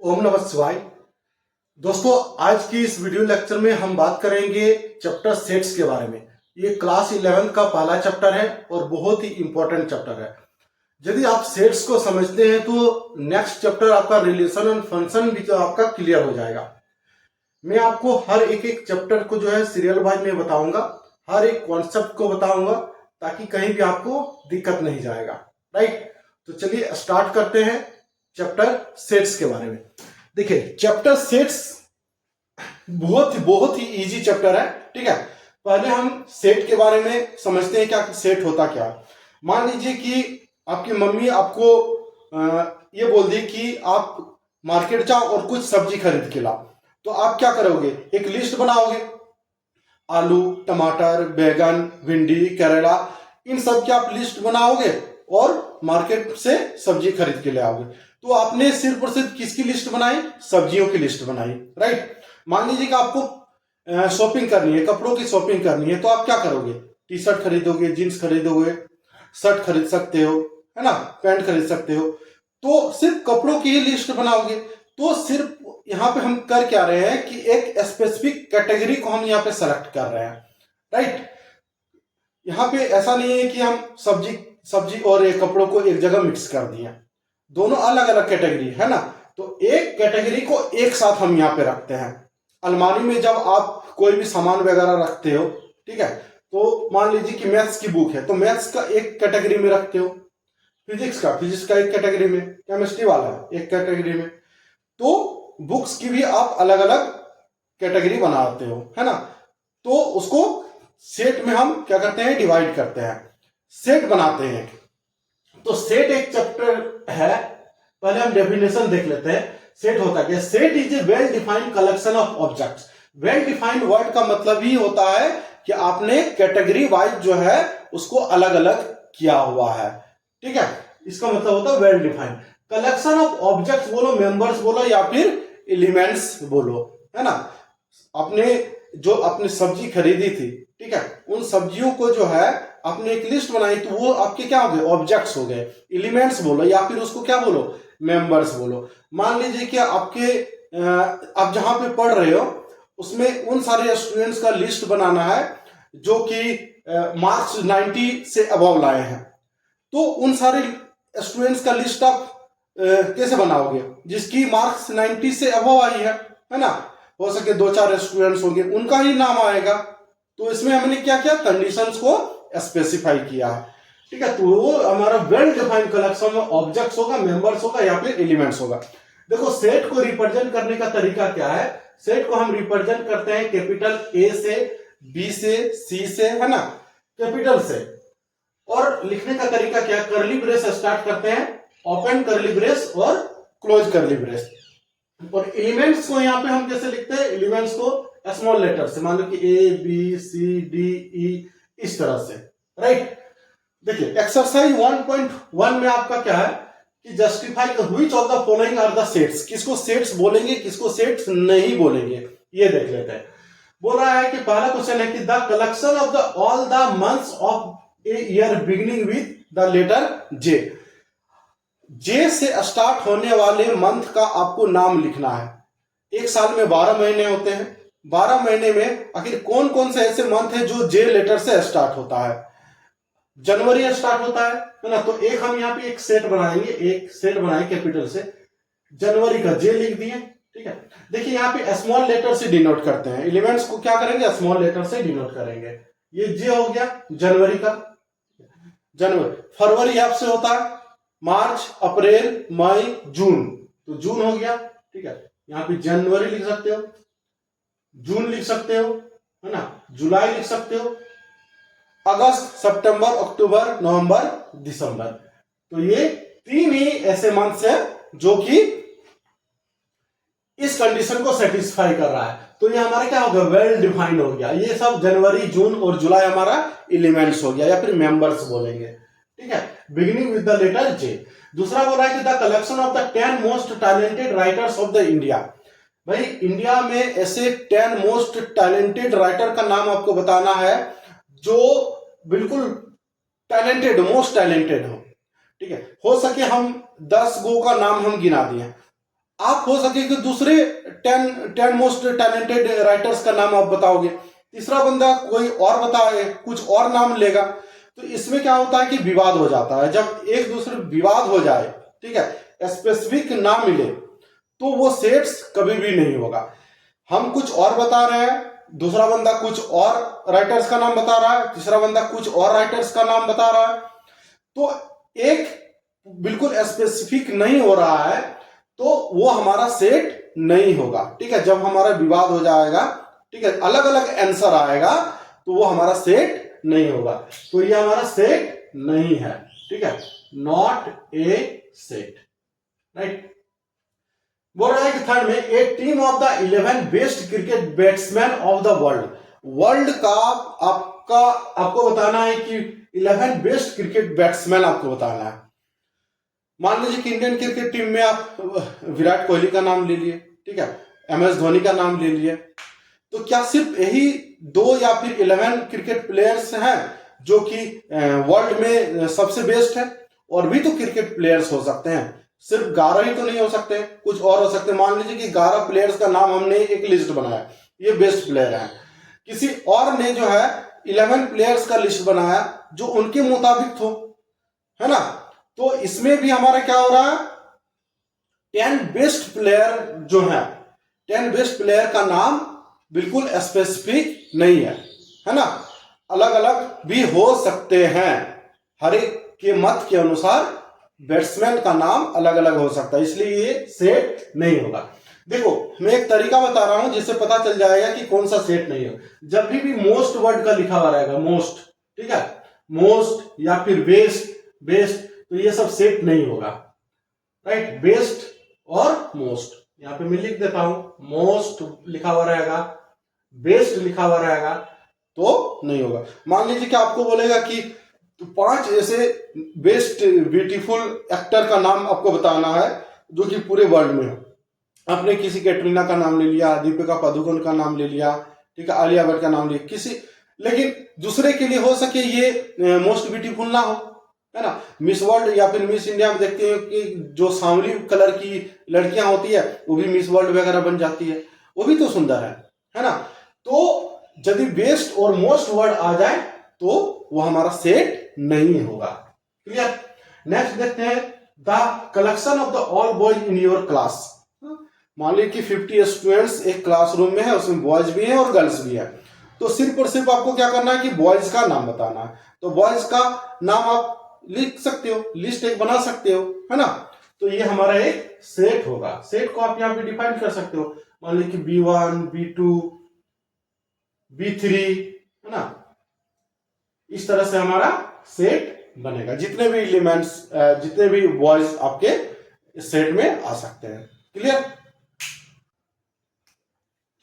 ओम नमः शिवाय। दोस्तों, आज की इस वीडियो लेक्चर में हम बात करेंगे चैप्टर सेट्स के बारे में। ये क्लास 11 का पहला चैप्टर है और बहुत ही इंपॉर्टेंट चैप्टर है। यदि आप सेट्स को समझते हैं तो नेक्स्ट चैप्टर आपका रिलेशन एंड फंक्शन भी तो आपका क्लियर हो जाएगा। मैं आपको हर एक एक चैप्टर को जो है सीरियल वाइज में बताऊंगा, हर एक कॉन्सेप्ट को बताऊंगा ताकि कहीं भी आपको दिक्कत नहीं जाएगा। राइट, तो चलिए स्टार्ट करते हैं चैप्टर सेट्स के बारे में। देखिए, चैप्टर सेट्स बहुत ही इजी चैप्टर है। ठीक है, पहले हम सेट के बारे में समझते हैं। क्या सेट होता क्या? मान लीजिए कि आपकी मम्मी आपको ये बोल दी कि आप मार्केट जाओ और कुछ सब्जी खरीद के लाओ, तो आप क्या करोगे? एक लिस्ट बनाओगे। आलू, टमाटर, बैगन, भिंडी, करेला, इन सब की आप लिस्ट बनाओगे और मार्केट से सब्जी खरीद के ले आओगे। तो आपने सिर्फ और सिर्फ किसकी लिस्ट बनाई? सब्जियों की लिस्ट बनाई। राइट, मान लीजिए कि आपको शॉपिंग करनी है, कपड़ों की शॉपिंग करनी है, तो आप क्या करोगे? टी शर्ट खरीदोगे, जीन्स खरीदोगे, शर्ट खरीद सकते हो, है ना, पैंट खरीद सकते हो। तो सिर्फ कपड़ों की ही लिस्ट बनाओगे। तो सिर्फ यहाँ पे हम कर क्या रहे हैं कि एक स्पेसिफिक कैटेगरी को हम यहाँ पे सेलेक्ट कर रहे हैं। राइट, यहाँ पे ऐसा नहीं है कि हम सब्जी सब्जी और एक कपड़ों को एक जगह मिक्स कर दिए। दोनों अलग अलग कैटेगरी है ना, तो एक कैटेगरी को एक साथ हम यहाँ पे रखते हैं। अलमारी में जब आप कोई भी सामान वगैरह रखते हो, ठीक है, तो मान लीजिए कि मैथ्स की बुक है तो मैथ्स का एक कैटेगरी में रखते हो, फिजिक्स का एक कैटेगरी में, केमिस्ट्री वाला एक कैटेगरी में। तो बुक्स की भी आप अलग अलग कैटेगरी बनाते हो, है ना। तो उसको सेट में हम क्या करते हैं? डिवाइड करते हैं, सेट बनाते हैं। तो सेट एक चैप्टर है, पहले हम डेफिनेशन देख लेते हैं। सेट होता क्या? Set is a well defined collection of objects. Well defined word का मतलब ही होता है कि आपने कैटेगरी वाइज जो है उसको अलग अलग किया हुआ है। ठीक है, इसका मतलब होता है well defined collection of objects. बोलो, मेंबर्स बोलो या फिर एलिमेंट्स बोलो, है ना। आपने जो अपनी सब्जी खरीदी थी, ठीक है, उन सब्जियों को जो है आपने एक लिस्ट बनाई, तो वो आपके क्या हो गए? ऑब्जेक्ट्स हो गए। एलिमेंट्स बोलो या फिर उसको क्या बोलो? मेंबर्स बोलो। मान लीजिए कि आपके आप जहां पे पढ़ रहे हो उसमें उन सारे स्टूडेंट्स का लिस्ट बनाना है जो कि मार्क्स 90 से अबव लाए हैं। तो उन सारे स्टूडेंट्स का लिस्ट आप कैसे बनाओगे? जिसकी मार्क्स 90 से अबव आई है ना। हो सके दो चार स्टूडेंट्स होंगे, उनका ही नाम आएगा। तो इसमें हमने क्या किया? कंडीशंस को स्पेसिफाई किया है। ठीक है, तो वो हमारा वेल डिफाइंड कलेक्शन में ऑब्जेक्ट्स होगा, मेंबर्स होगा या फिर एलिमेंट्स होगा। देखो, सेट को रिप्रेजेंट करने का तरीका क्या है? सेट को हम रिप्रेजेंट करते हैं कैपिटल ए से, बी से, सी से, है ना, कैपिटल से। और लिखने का तरीका क्या? कर्ली ब्रेस स्टार्ट करते हैं, ओपन कर्ली ब्रेस और क्लोज कर्ली ब्रेस। और एलिमेंट्स को यहाँ पे हम कैसे लिखते हैं? एलिमेंट्स को स्मॉल लेटर से, मान लो कि A B C D E, इस तरह से। राइट, देखिए एक्सरसाइज 1.1 में आपका क्या है कि justify which of the following are the sets. किसको सेट्स बोलेंगे, किसको सेट्स नहीं बोलेंगे, ये देख लेते हैं। बोल रहा है कि पहला क्वेश्चन है कि the collection of the all the months of a year beginning with the letter J. J से स्टार्ट होने वाले मंथ का आपको नाम लिखना है। एक साल में 12 महीने होते हैं। 12 महीने में आखिर कौन कौन से ऐसे मंथ है जो जे लेटर से स्टार्ट होता है? जनवरी स्टार्ट होता है ना। तो एक हम यहाँ पे एक सेट बनाएंगे, एक सेट बनाए कैपिटल से, जनवरी का जे लिख दिए। ठीक है, देखिए यहाँ पे स्मॉल लेटर से डिनोट करते हैं। एलिमेंट्स को क्या करेंगे? स्मॉल लेटर से डिनोट करेंगे। ये जे हो गया जनवरी का। जनवरी, फरवरी आपसे होता है मार्च, अप्रैल, मई, जून, तो जून हो गया। ठीक है, यहाँ पे जनवरी लिख सकते हो, जून लिख सकते हो, है ना, जुलाई लिख सकते हो, अगस्त, सितंबर, अक्टूबर, नवंबर, दिसंबर। तो ये तीन ही ऐसे मंथ्स हैं जो कि इस कंडीशन को सेटिस्फाई कर रहा है। तो ये हमारा क्या हो गया? वेल डिफाइंड हो गया। ये सब जनवरी, जून और जुलाई हमारा एलिमेंट्स हो गया या फिर मेंबर्स बोलेंगे। ठीक है, बिगिनिंग विद द लेटर जे। दूसरा बोल रहा है कि the collection of the 10 most talented writers of the India. भाई, इंडिया में ऐसे 10 मोस्ट टैलेंटेड राइटर का नाम आपको बताना है जो बिल्कुल टैलेंटेड, मोस्ट टैलेंटेड हो। ठीक है, हो सके हम 10 गो का नाम हम गिना दिए, आप हो सके कि दूसरे 10 मोस्ट टैलेंटेड राइटर्स का नाम आप बताओगे, तीसरा बंदा कोई और बताए, कुछ और नाम लेगा, तो इसमें क्या होता है कि विवाद हो जाता है। जब एक दूसरे विवाद हो जाए, ठीक है, स्पेसिफिक ना मिले, तो वो सेट्स कभी भी नहीं होगा। हम कुछ और बता रहे हैं, दूसरा बंदा कुछ और राइटर्स का नाम बता रहा है, तीसरा बंदा कुछ और राइटर्स का नाम बता रहा है, तो एक बिल्कुल स्पेसिफिक नहीं हो रहा है, तो वो हमारा सेट नहीं होगा। ठीक है, जब हमारा विवाद हो जाएगा, ठीक है, अलग अलग आंसर आएगा, तो वो हमारा सेट नहीं होगा। तो ये हमारा सेट नहीं है। ठीक है, नॉट ए सेट, राइट। बोल रहा है कि थर्ड में, a team of the 11 best cricket batsman of the world. World का आपको बताना है कि 11 बेस्ट क्रिकेट बैट्समैन आपको बताना है। मान लीजिए कि इंडियन क्रिकेट टीम में आप विराट कोहली का नाम ले लिए, ठीक है, MS धोनी का नाम ले लिए, तो क्या सिर्फ यही 2 या फिर 11 क्रिकेट प्लेयर्स हैं जो कि वर्ल्ड में सबसे बेस्ट है? और भी तो क्रिकेट प्लेयर्स हो सकते हैं, सिर्फ 11 ही तो नहीं हो सकते, कुछ और हो सकते हैं। मान लीजिए कि 11 प्लेयर्स का नाम हमने एक लिस्ट बनाया, ये बेस्ट प्लेयर है, किसी और ने जो है 11 प्लेयर्स का लिस्ट बनाया जो उनके मुताबिक हो, है ना, तो इसमें भी हमारा क्या हो रहा है, 10 बेस्ट प्लेयर जो है, 10 बेस्ट प्लेयर का नाम बिल्कुल स्पेसिफिक नहीं है ना, अलग अलग भी हो सकते हैं, हर एक के मत के अनुसार बैट्समैन का नाम अलग अलग हो सकता है, इसलिए ये सेट नहीं होगा। देखो मैं एक तरीका बता रहा हूं जिससे पता चल जाएगा कि कौन सा सेट नहीं है। जब भी मोस्ट वर्ड का लिखा हुआ रहेगा, मोस्ट, ठीक है, मोस्ट या फिर बेस्ट, तो ये सब सेट नहीं होगा, राइट। बेस्ट और मोस्ट, यहां पे मैं लिख देता हूं, मोस्ट लिखा हुआ रहेगा, बेस्ट लिखा हुआ रहेगा, तो नहीं होगा। मान लीजिए कि आपको बोलेगा कि 5 ऐसे बेस्ट ब्यूटीफुल एक्टर का नाम आपको बताना है जो कि पूरे वर्ल्ड में हो। आपने किसी कैटरीना का नाम ले लिया, दीपिका पादुकोण का नाम ले लिया, ठीक है, आलिया भट्ट का नाम लिया, किसी, लेकिन दूसरे के लिए हो सके ये मोस्ट ब्यूटीफुल ना हो, है ना। मिस वर्ल्ड या फिर मिस इंडिया में देखते हैं कि जो सांवली कलर की लड़कियां होती है वो भी मिस वर्ल्ड वगैरह बन जाती है, वो भी तो सुंदर है ना। तो यदि बेस्ट और मोस्ट वर्ड आ जाए तो वो हमारा सेट नहीं होगा। क्लियर। नेक्स्ट देखते हैं, the collection of the all boys in your class. मान लीजिए कि 50 स्टूडेंट्स एक क्लासरूम में है, उसमें बॉयज भी हैं और गर्ल्स भी है, तो सिर्फ और सिर्फ आपको क्या करना है कि बॉयज का नाम बताना है। तो बॉयज का नाम आप लिख सकते हो, लिस्ट एक बना सकते हो, है ना। तो ये हमारा एक सेट होगा। सेट को आप यहाँ पे डिफाइन कर सकते हो, मान लीजिए कि B1, B2, B3, है ना, इस तरह से हमारा सेट बनेगा। जितने भी एलिमेंट्स, जितने भी बॉयज आपके सेट में आ सकते हैं। क्लियर।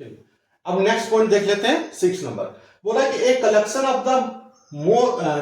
चलिए अब नेक्स्ट पॉइंट देख लेते हैं, 6 नंबर। बोला कि एक collection of the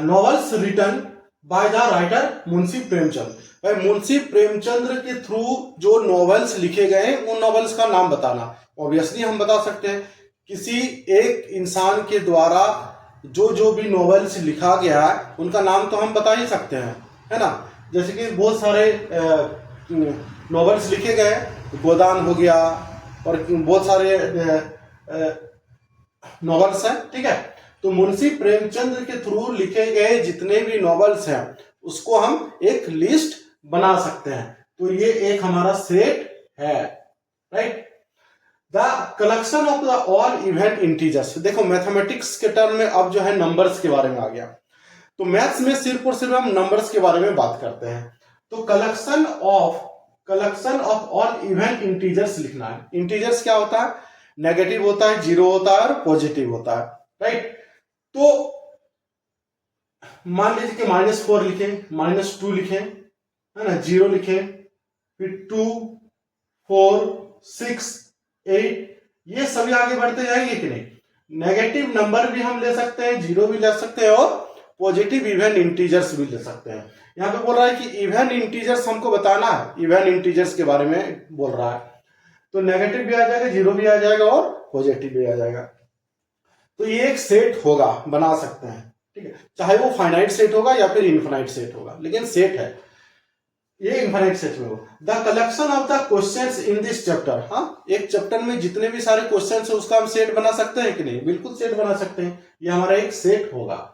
novels written by the writer Munshi Premchand. भाई मुंशी प्रेमचंद्र के थ्रू जो नॉवेल्स लिखे गए उन नॉवेल्स का नाम बताना। ऑब्वियसली हम बता सकते हैं, किसी एक इंसान के द्वारा जो भी नॉवेल्स लिखा गया है उनका नाम तो हम बता ही सकते हैं, है ना। जैसे कि बहुत सारे नॉवेल्स लिखे गए, गोदान हो गया और बहुत सारे नॉवेल्स हैं, ठीक है। तो मुंशी प्रेमचंद के थ्रू लिखे गए जितने भी नॉवेल्स हैं उसको हम एक लिस्ट बना सकते हैं, तो ये एक हमारा सेट है, right. The collection of the all event integers. देखो मैथमेटिक्स के टर्म में अब जो है नंबर्स के बारे में आ गया, तो मैथ्स में सिर्फ और सिर्फ हम नंबर्स के बारे में बात करते हैं। तो collection of all event integers लिखना है। इंटीजर्स क्या होता है, नेगेटिव होता है, जीरो होता है और पॉजिटिव होता है, राइट। तो मान लीजिए कि -4 लिखें, -2 लिखें, है ना, 0 लिखें, फिर 2, 4, 6, 8, ये सभी आगे बढ़ते जाएंगे कि नहीं। नेगेटिव नंबर भी हम ले सकते हैं, 0 भी ले सकते हैं और पॉजिटिव इवन इंटीजर्स भी ले सकते हैं। यहाँ पे बोल रहा है कि इवन इंटीजर्स हमको बताना है, इवन इंटीजर्स के बारे में बोल रहा है, तो नेगेटिव भी आ जाएगा, 0 भी आ जाएगा और पॉजिटिव भी आ जाएगा। तो ये एक सेट होगा, बना सकते हैं, ठीक है, चाहे वो फाइनाइट सेट होगा या फिर इनफाइनाइट सेट होगा, लेकिन सेट है। ये इनफाइनाइट सेट में हो। The collection of the questions in this chapter, हाँ एक चैप्टर में जितने भी सारे क्वेश्चंस है उसका हम सेट बना सकते हैं कि नहीं, बिल्कुल सेट बना सकते हैं, ये हमारा एक सेट होगा।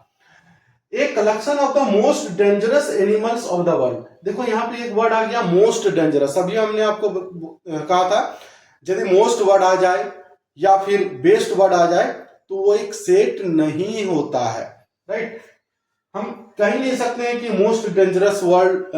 एक collection of the most dangerous animals of the world, देखो यहाँ पे एक वर्ड आ गया मोस्ट डेंजरस। अभी हमने आपको कहा था यदि मोस्ट वर्ड आ जाए या फिर बेस्ट वर्ड आ जाए तो वो एक सेट नहीं होता है, राइट। हम कह ही नहीं सकते हैं कि most dangerous world,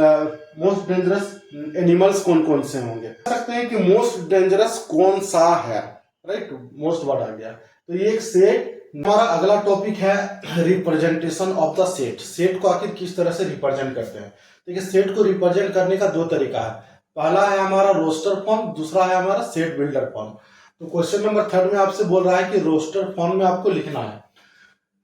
most dangerous animals कौन कौन से होंगे, कह सकते हैं कि मोस्ट डेंजरस कौन सा है, राइट। मोस्ट वर्ड आ गया तो ये एक सेट। हमारा अगला टॉपिक है representation of the set. Set को आखिर किस तरह से रिप्रेजेंट करते हैं। देखिए सेट को रिप्रेजेंट करने का दो तरीका है, पहला है हमारा रोस्टर फॉर्म, दूसरा है हमारा सेट बिल्डर फॉर्म। तो क्वेश्चन नंबर 3 में आपसे बोल रहा है कि रोस्टर फॉर्म में आपको लिखना है।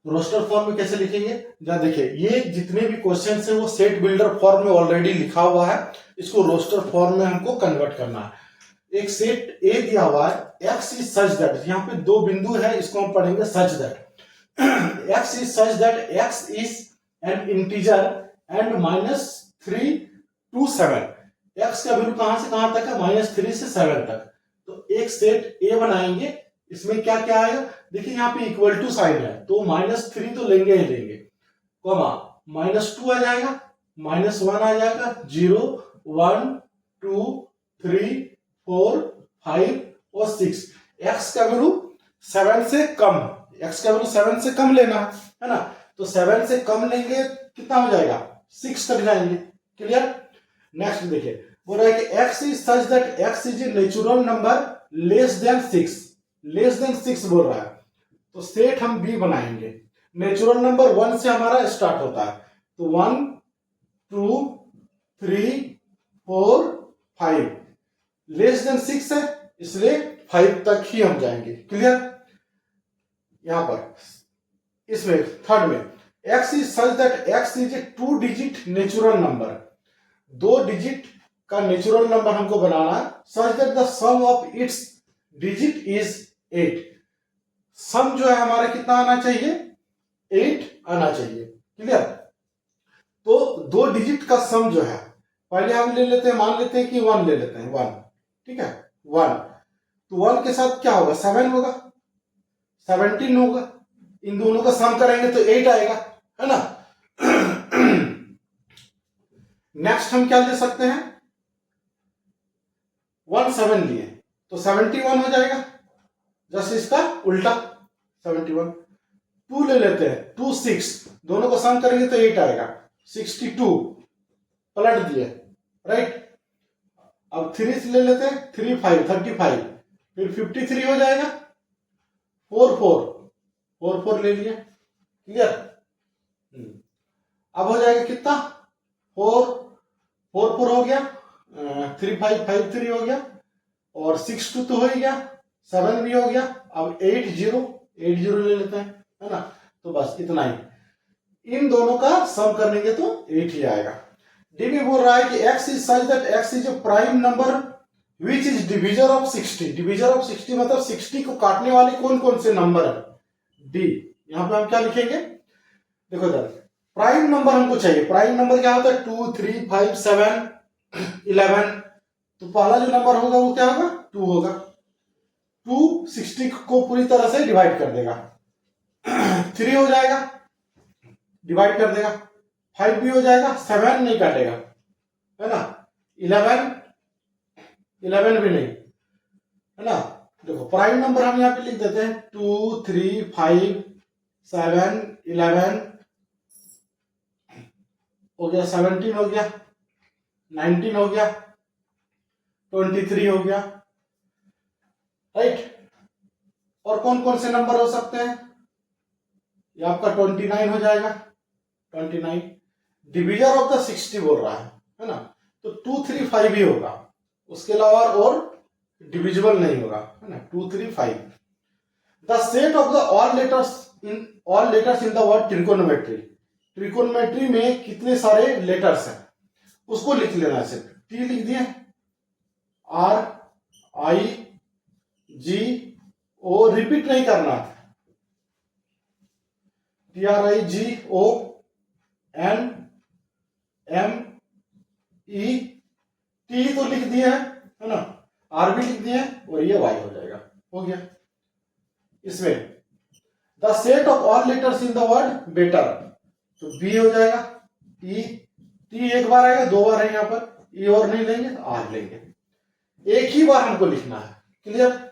रोस्टर फॉर्म में कैसे लिखेंगे, जरा देखिए ये जितने भी क्वेश्चन है वो सेट बिल्डर फॉर्म में ऑलरेडी लिखा हुआ है, इसको रोस्टर फॉर्म में हमको कन्वर्ट करना है। एक सेट ए दिया हुआ है एक्स इज सच दैट, यहाँ पे दो बिंदु है, इसको हम पढ़ेंगे such that x is such that x is an integer and -3 to 7। X का वैल्यू कहां से कहां तक है, -3 से 7 तक। तो एक सेट ए बनाएंगे, इसमें क्या क्या आएगा, देखिए यहाँ पे इक्वल टू साइन है तो -3 तो लेंगे ही लेंगे, कॉमा -2 आ जाएगा, -1 आ जाएगा, 0 1 2 3 4 5 और 6। एक्स का वैल्यू 7 से कम, एक्स का वैल्यू 7 से कम लेना है ना, तो 7 से कम लेंगे कितना हो जाएगा 6 तक जाएंगे, क्लियर। नेक्स्ट देखिए बोल रहा है कि x is such that x is a natural number less than 6, less than 6 बोल रहा है, तो सेट हम बी बनाएंगे। नेचुरल नंबर 1 से हमारा स्टार्ट होता है, तो 1 2 3 4 5, लेस देन 6 है इसलिए 5 तक ही हम जाएंगे, क्लियर। यहां पर इसमें थर्ड में x is such that x is a 2 digit natural number, 2 digit का नेचुरल नंबर हमको बनाना है, such that the sum of its digits is 8। Sum जो है हमारा कितना आना चाहिए, 8 आना चाहिए, क्लियर। तो 2 डिजिट का सम जो है पहले हम ले लेते हैं, मान लेते हैं कि 1 ले लेते हैं, 1, ठीक है 1, तो 1 के साथ क्या होगा 7 होगा, 17 होगा, इन दोनों का सम करेंगे तो 8 आएगा, है ना। नेक्स्ट हम क्या ले सकते हैं, 1 7 लिए तो 71 हो जाएगा, जस्ट इसका उल्टा 71। 2 ले लेते हैं, 2 6, दोनों को सम करेंगे तो 8 आएगा, 62 पलट दिए, राइट। अब 3 ले लेते हैं, 3 5 35, फिर 53 हो जाएगा, 4 4 4 4 ले लिए, क्लियर। अब हो जाएगा कितना 4 4 4 हो गया, 3 5 5 3 हो गया, और 6 2 तो हो ही गया, 7 भी हो गया, अब 8 0 8 0 ले लेते हैं, है ना। तो बस इतना ही, इन दोनों का सम करेंगे तो 8 ही आएगा। डी में बोल रहा है कि x is such that x is A prime number which is divisor of 60। Divisor of 60 मतलब 60 को काटने वाले कौन कौन से नंबर है, डी। यहां पे हम क्या लिखेंगे, देखो इधर प्राइम नंबर हमको चाहिए, प्राइम नंबर क्या होता है 2 3 5 7 11, तो पहला जो नंबर होगा वो क्या होगा 2 होगा, 2 60 को पूरी तरह से डिवाइड कर देगा, 3 हो जाएगा डिवाइड कर देगा, 5 भी हो जाएगा, 7 नहीं काटेगा, है ना, 11 11 भी नहीं, है ना। देखो प्राइम नंबर हम यहाँ पे लिख देते हैं 2 3 5 7 11 हो गया, 17 हो गया, 19 हो गया, 23 हो गया, राइट। और कौन कौन से नंबर हो सकते हैं, ये आपका 29 हो जाएगा, 29 डिविजर ऑफ द 60 बोल रहा है ना, तो 2 3 5 ही होगा, उसके अलावा और डिविजिबल नहीं होगा, है ना, 2 3 5। The set of the all letters in the word trigonometry, trigonometry में कितने सारे लेटर्स हैं उसको लिख लेना, सिर्फ टी लिख दिए, are I G O, repeat नहीं करना, T R I G O N M E, T तो लिख दिए है ना, आर भी लिख दिए हैं, और ये वाई हो जाएगा। हो गया। इसमें the set of all letters in the word better, तो बी हो जाएगा। ई, टी एक बार आएगा, दो बार है यहाँ पर, ई और नहीं लेंगे तो आर लेंगे। एक ही बार हमको लिखना है, क्लियर।